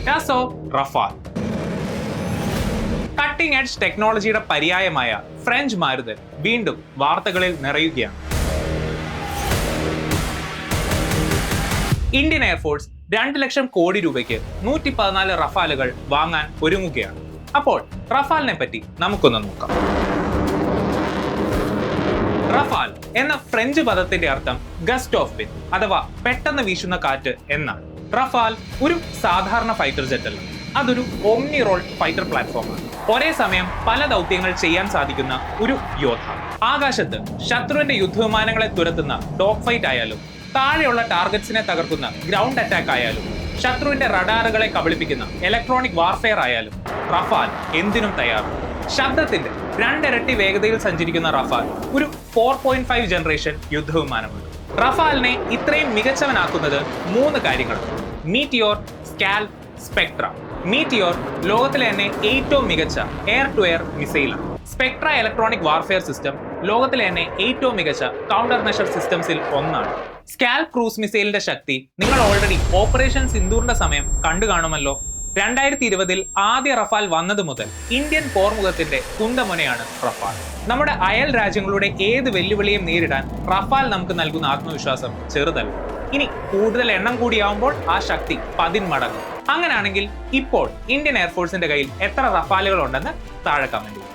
Dassault Rafale cutting edge ടെക്നോളജിയുടെ പര്യായമായ French മാരുതൻ വീണ്ടും വാർത്തകളിൽ നിറയുകയാണ്. ഇന്ത്യൻ എയർഫോഴ്സ് 2 ലക്ഷം കോടി രൂപയ്ക്ക് 114 റഫാലുകൾ വാങ്ങാൻ ഒരുങ്ങുകയാണ്. അപ്പോൾ റഫാലിനെ പറ്റി നമുക്കൊന്ന് നോക്കാം. റഫാൽ എന്ന ഫ്രഞ്ച് പദത്തിന്റെ അർത്ഥം ഗസ്റ്റ് ഓഫ് വിൻഡ് അഥവാ പെട്ടെന്ന് വീശുന്ന കാറ്റ് എന്നാണ്. റഫാൽ ഒരു സാധാരണ ഫൈറ്റർ ജെറ്റ് അല്ല, അതൊരു ഓംനി റോൾ ഫൈറ്റർ പ്ലാറ്റ്ഫോമാണ്. ഒരേ സമയം പല ദൗത്യങ്ങൾ ചെയ്യാൻ സാധിക്കുന്ന ഒരു യോദ്ധാവ്. ആകാശത്ത് ശത്രുവിന്റെ യുദ്ധവിമാനങ്ങളെ തുരത്തുന്ന ഡോഗ് ഫൈറ്റ് ആയാലും, താഴെയുള്ള ടാർഗറ്റ്സിനെ തകർക്കുന്ന ഗ്രൗണ്ട് അറ്റാക്ക് ആയാലും, ശത്രുവിന്റെ റഡാറുകളെ കബളിപ്പിക്കുന്ന ഇലക്ട്രോണിക് വാർഫെയർ ആയാലും റഫാൽ എന്തിനും തയ്യാറാണ്. ശബ്ദത്തിന്റെ 2 ഇരട്ടി വേഗതയിൽ സഞ്ചരിക്കുന്ന റഫാൽ ഒരു 4.5 ജനറേഷൻ യുദ്ധവിമാനമാണ്. റഫാലിനെ ഇത്രയും മികച്ചവനാക്കുന്നത് 3 കാര്യങ്ങളാണ്: മീറ്റിയോർ, സ്കാൽ, സ്പെക്ട്ര. മീറ്റിയോർ ലോകത്തിലെ തന്നെ ഏറ്റവും മികച്ച എയർ ടു എയർ മിസൈലാണ്. സ്പെക്ട്ര ഇലക്ട്രോണിക് വാർഫെയർ സിസ്റ്റം ലോകത്തിലെ തന്നെ ഏറ്റവും മികച്ച കൗണ്ടർ മെഷർ സിസ്റ്റംസിൽ ഒന്നാണ്. സ്കാൽ ക്രൂസ് മിസൈലിന്റെ ശക്തി നിങ്ങൾ ഓൾറെഡി ഓപ്പറേഷൻ സിന്ദൂറിന്റെ സമയം കണ്ടു കാണുമല്ലോ. 2020 ആദ്യ റഫാൽ വന്നത് മുതൽ ഇന്ത്യൻ പോർമുഖത്തിന്റെ കുന്തമുനയാണ് റഫാൽ. നമ്മുടെ അയൽ രാജ്യങ്ങളുടെ ഏത് വെല്ലുവിളിയും നേരിടാൻ റഫാൽ നമുക്ക് നൽകുന്ന ആത്മവിശ്വാസം ചെറുതല്ല. ഇനി കൂടുതൽ എണ്ണം കൂടിയാവുമ്പോൾ ആ ശക്തി 10 മടങ്ങും. അങ്ങനെയാണെങ്കിൽ ഇപ്പോൾ ഇന്ത്യൻ എയർഫോഴ്സിന്റെ കയ്യിൽ എത്ര റഫാലുകൾ ഉണ്ടെന്ന് താഴെ കമന്റ് ചെയ്യും.